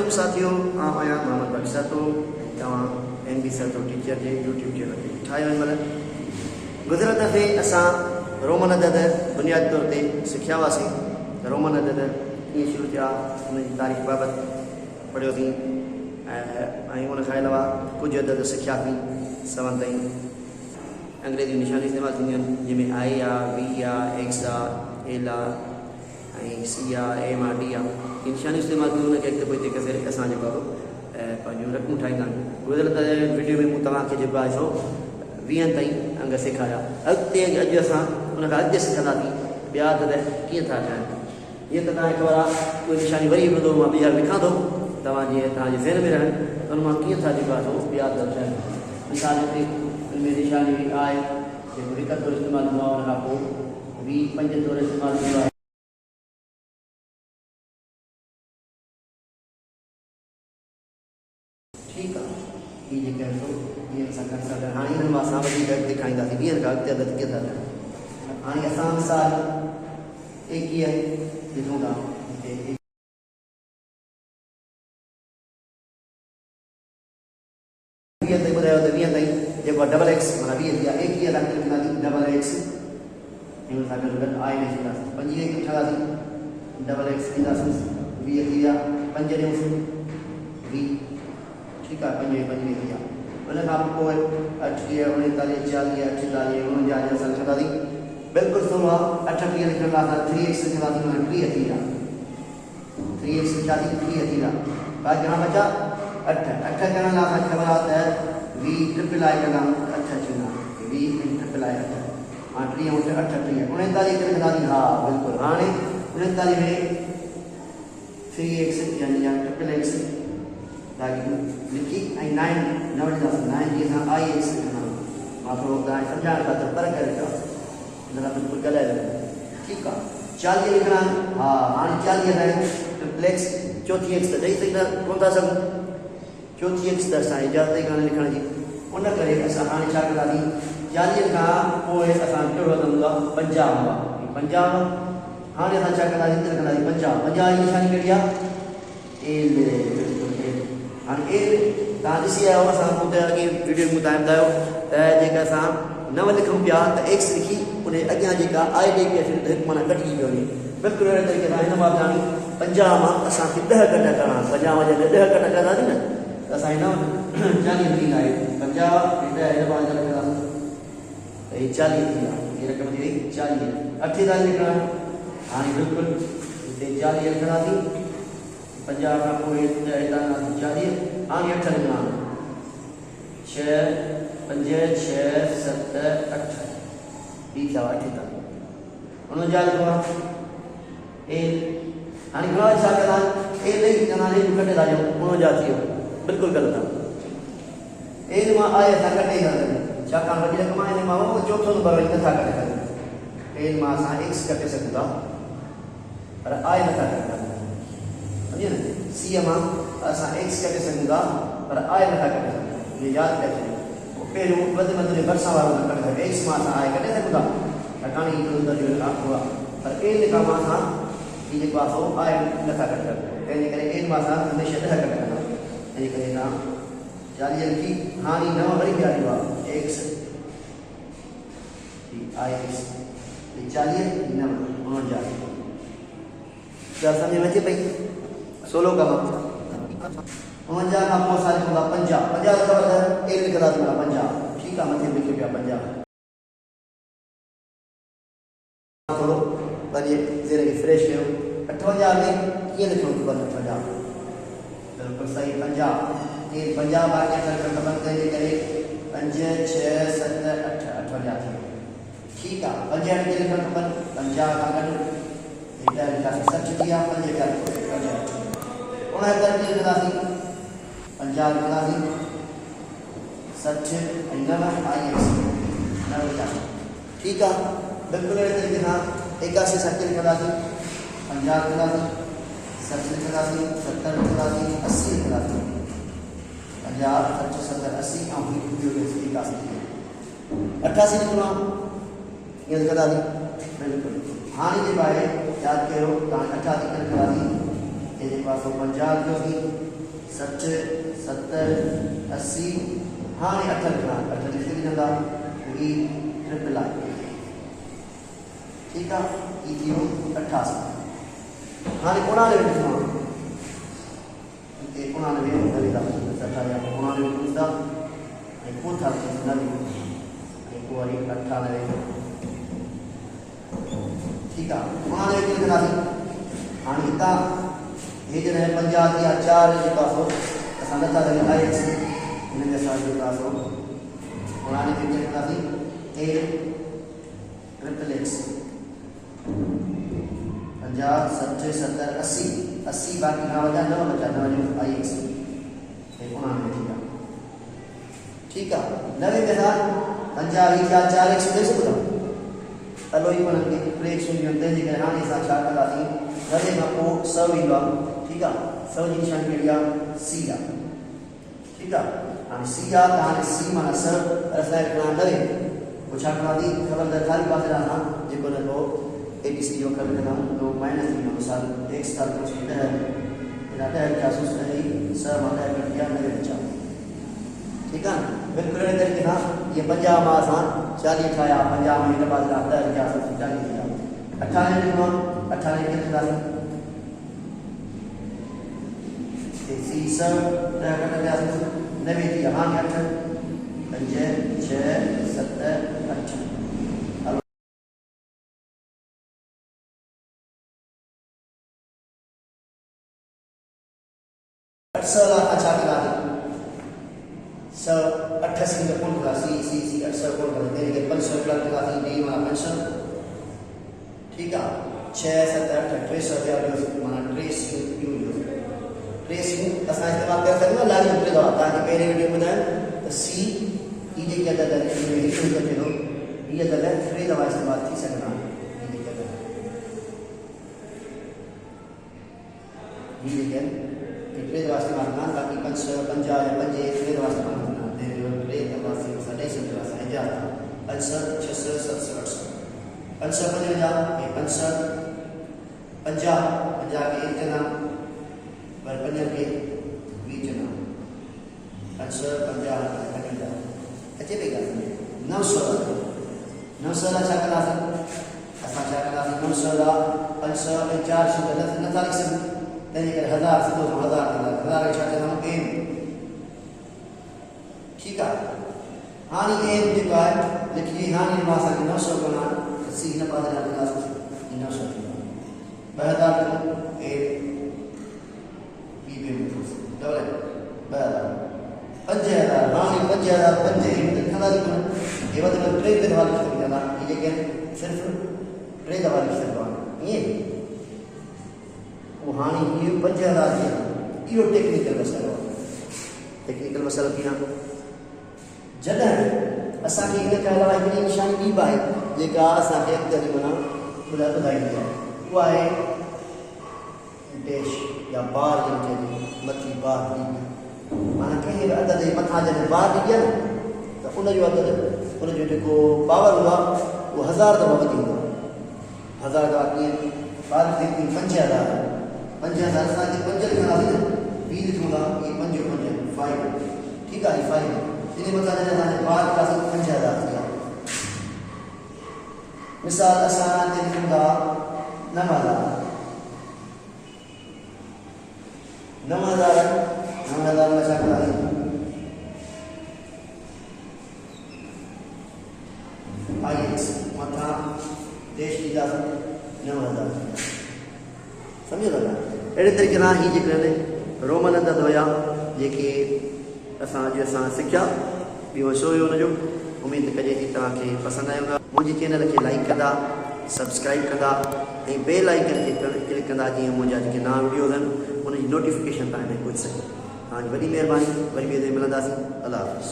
अस्सलाम साथियों, आया मोहम्मद बख्शा तो NB सर तो टीचर जे यूट्यूब चैनल ते ठाहियो हिनमहिल। गुज़िरियल दफ़े असां रोमन अदद बुनियादी तौर ते सिखिया हुआसीं त रोमन अदद कीअं शुरू थिया, उनजी तारीख़ बाबति पढ़ियोसीं ऐं उनखां अलावा कुझु अदद सिखियासीं 7 ताईं। अंग्रेज़ी निशानी इस्तेमालु थींदियूं आहिनि, जंहिंमें I आहे, V आहे, X आहे, L आहे ऐं C आहे, M आहे, D आहे। इहे निशानी इस्तेमालु कयूं, उनखे अॻिते पोइ करे असां जेको आहे पंहिंजूं रक़मूं ठाहींदा आहियूं। गुज़िरियल वीडियो में मूं तव्हांखे जेको आहे सो 20 ताईं अंग सेखारिया। अॻिते अॼु असां उनखां अॻिते सिखंदासीं ॿिया अदद कीअं था ठहनि। ईअं त तव्हांखे ख़बर आहे, उहे निशानी वरी ॿुधो मां ॿीहर लिखां थो तव्हांजे ज़हन में रहनि, त उन मां कीअं था जेको आहे सो ॿिया अदद ठहनि। मिसाल ते उनमें निशानी आहे जेको हिक तौरु इस्तेमालु थींदो आहे, उनखां पोइ V 5 तौरु इस्तेमालु थींदो आहे। ठीकु आहे, हीअ जेके आहिनि सो हीअं असां करे सघंदा। हाणे हिननि मां असां वधीक ॾेखारींदासीं ॿीहर खां अॻिते अदद कीअं था ठहनि। हाणे असां मिसाल 21 ॾिसूं था, हिते 20 ताईं ॿुधायो त 20 ताईं जेको आहे डबल एक्स माना 20 थी विया। 21 लाइ लिखंदासीं डबल एक्स, हिन सां गॾु गॾु आई में ॾींदासीं। 25 खे ठहंदासीं डबल एक्स ॾींदासीं, 20 थी विया। 5 ॾियूं V, ठीकु आहे, 5 थी विया। उनखां पोइ 38 39 40 48 49 असां लिखंदासीं। बिल्कुलु सवलो आहे, 38 लिखण लाइ असां 3x लिखंदासीं, माना 30 थी विया। 3x लिखियासीं, 30 थी विया। बाक़ी घणा बचा 8 करण लाइ असांखे ख़बर आहे त V ट्रिपल आई कंदासीं, 8 थींदा। V ट्रिपल आई 8, हाणे 3 × 8 30, 39 लिखंदासीं। हा बिल्कुलु, हाणे 39 में 3x यानी ट्रिपल एक्स लिखी ऐं 9 न वठंदासीं। 9 जी असां IX लिखंदासीं। मां थोरो तव्हांखे सम्झाइण ख़ातिर पर करे रखियो आहे, हिन लाइ बिल्कुलु ॻाल्हाए रखियो। ठीकु आहे, 40 लिखणा आहिनि। हा, हाणे 40 लाइ ट्रिपल एक्स चौथी एक्स त ॾेई सघंदा कोन था सघूं, चौथी एक्स त असां इजाज़त ई कान्हे लिखण जी। उन करे असां हाणे छा कंदासीं, 40 खां पोइ असां कहिड़ो अदद हूंदो आहे, 50 हूंदो आहे। 50 हाणे असां छा कंदासीं, हिते लिखंदासीं 50। 50 जी निशानी कहिड़ी आहे, L। हाणे L तव्हां ॾिसी आयो, असां हुते अॻे वीडियो में तव्हां ॿुधायो त जेका असां 9 लिखूं पिया त x लिखी उन अॻियां जेका I ॾेई पिया हिकु माना कटिजी पियो वञे। बिल्कुलु अहिड़े तरीक़े सां हिन मां बि 50 मां असांखे 10 कट करणा। 50 में जॾहिं 10 कट कंदासीं न त असां हिन 40 थींदा आहियूं। 50 हिन पाण लिखंदासीं त हीअ 40 थी विया। हीअ रक़म थी वई 40। 48 लिखणा। हाणे बिल्कुलु हिते 40 लिखंदासीं, 50 खां पोइ 40। हाणे 8 लिखणा, 6 5 6 7 8, हीअ थिया 48। 49 लिखणो आहे L। हाणे घणा छा कंदा, L ई कंदासीं, कटे था ॾियूं, 49 थी वियो। बिल्कुलु ग़लति आहे, L मां I असां कटे था सघूं, छाकाणि वॾी रक़म आहे, हिन मां चोथों नंबर वरी नथा कटे सघूं। L मां असां X कटे सघूं था पर I नथा कटे सघूं, सम्झे न। C मां असां X कटे सघूं था पर I नथा कटे सघूं, इहो यादि करे छॾियो। पहिरियों वधि में वधि भरिसां वारो न कटे सघूं। X मां असां I कटे सघूं था, छाकाणि हीअ आख़िर आहे, पर L खां मां असां हीअ जेको आहे सो I नथा कटे सघूं। तंहिंजे करे L मां असां हमेशह 10 कटे कंदा। तंहिंजे करे न 40 लिखी, हाणे 9 वरी ॿिया ॾियो आहे X IX 40 9 49। ॻाल्हि सम्झ में अचे पई, 16 कम 49 खां पोइ असां लिखूं था 50। 50 ख़बर त L लिखंदासीं 50। ठीकु आहे, मथे लिखी पिया 50। थोरो पंहिंजे ज़हन खे फ्रेश कयो। 58 में कीअं लिखूं, 58 बिल्कुलु सही। 50 बाक़ी खपनि, तंहिंजे करे 5 6 7 8 58 थी वियो। ठीकु आहे, 65 ते लिखणु खपनि, 50 खां गॾु हिकु लिखासीं 60 थी विया। 5 लिखंदासीं 69 लिखंदासीं, 50 लिखंदासीं, 60 ऐं 9 IX 9 लिखासीं। ठीकु आहे, बिल्कुलु अहिड़े तरीक़े सां 81 60 लिखंदासीं, 50 लिखंदासीं, 60 लिखंदासीं, 70 लिखंदासीं, 80 लिखंदासीं। 50 60 70 80 ऐं 81 88 लिखणो आहे, ईअं लिखंदासीं। बिल्कुलु हाणे जेको आहे यादि कयो, तव्हां 88 लिखंदासीं, ये जेको आहे 50 लिखोसीं, 60 70 80 हाँ ये 8 लिखना 8 लिख के जाता ई ट्रिपल आई ठीक है ई थी 88 हाँ 99 लिखना ये 99 खरीदा 99 पूछता ये कौन था नवी ये कोई 98 ठीक है 99 के लिखना थी हाँ इतना ये जो है 50 या 4 के पास हो असां नथा लगे आई एक्स इनके साथ जो पास हो पुराने के लिखना थी ए ट्रिपल एक्स 50 60 70 80 80 बाकी ना बचा 9 बचा 9 आई एक्स ये पुराने ठीक है 90 के साथ 50 या 4 एक्स दे सकता अलोई पर के ब्रेक सुन जंदे जी के हाने सा छा करा थी नवे में को सब इंगा ठीक है सब जी निशान के लिया सी आ ठीक है हम सी आ ताने सी माना सब ऐसा करना नवे वो छा करा दी खबर दर खाली पास रहा जे को नो एबीसी जो कर देना नो माइनस दी अनुसार x स्टार कुछ है इरादा है जासूस नहीं सब माना कर दिया नवे बचा ठीक है बिल्कुल इस तरीके ना ये 50 में आसान 40 ठाया 50 में के बाद आता है क्या सब 40 दिया 98 लिखना 98 के लिखना ये सी सब तरह का क्या 90 दिया हां 8 5 6 7 8 अक्सर अच्छा करा दी सब 88 के कौन करा सी अक्सर कौन करा मेरे के 500 प्लस करा दी डी वाला पेंशन ठीक है 6 7 8 ट्रेस या माना ट्रेस यू ट्रेस असां इस्तेमाल कर सकते हैं लाइन उतरे दवा ताकि पहले वीडियो में बताया तो सी ई जे क्या दल है ये लिखो तो चलो ये दल है फ्री दवा इस्तेमाल थी सकना ये क्या दल ये लेकिन फ्री दवा इस्तेमाल करना ताकि 50 या 50 फ्री दवा इस्तेमाल करना दे फ्री दवा से सदै से दवा से जा 65 66 67 50 50 ये 65 50 50 के एक जना पर 50 के 20 जना 50 50 50 अच्छे बेगा 900 900 अच्छा करा असा अच्छा करा 900 500 400 नथा लिख सकते तेरे के 1000 से 2000 1000 अच्छा चला एम ठीक है हानि एम जो है लिखिए हानि भाषा के 900 बना सी न पद ना बना 900 2000 को ए बी पे डबल 5000 हानि 5000 50 लिखना लिखना ये मतलब ट्रेड के हवाले से जाना ये लेकिन सिर्फ ट्रेड हवाले से करवाना ये वो हानि ये 5000 की यो टेक्निकल मसला किया जॾहिं असांखे इन खां अलावा हिकिड़ी निशानी ॿी बि आहे जेका असांखे अॻिते माना ॿुधाईंदी आहे उहा आहे डैश या बार जंहिंखे चइजे मथी बार ॾी माना कंहिं बि अदद जे मथां जॾहिं बार ॾिबी आहे न त उनजो अदद उनजो जेको पावर हूंदो आहे उहो 1000 दफ़ा वधी वेंदो आहे 1000 दफ़ा कीअं बार खे 5000 5000 असांखे 5 लिखंदासीं न ॿी लिखूं था इहे 5 5 ठीकु आहे 5 ini makanya hanya baat kasih penjara dia. Misal asan jadi kita nama macam lagi. IX mata देश की जात nama समझो था अड़े तरीके ना ही जिक्र रोमन अंदर होया जेके असां सिखिया ॿियो शो हुयो हुनजो उमेदु कजे थी तव्हांखे पसंदि आयो हूंदा मुंहिंजे चैनल खे लाइक कंदा सब्सक्राइब कंदा ऐं बेल आइकन ते क्लिक कंदा जीअं मुंहिंजा जेके नवां वीडियोज़ आहिनि उनजी नोटिफिकेशन तव्हां हिन पहुची सघे तव्हांजी वॾी महिरबानी वरी ॿिए ते मिलंदासीं अल्लाह हाफ़िज़।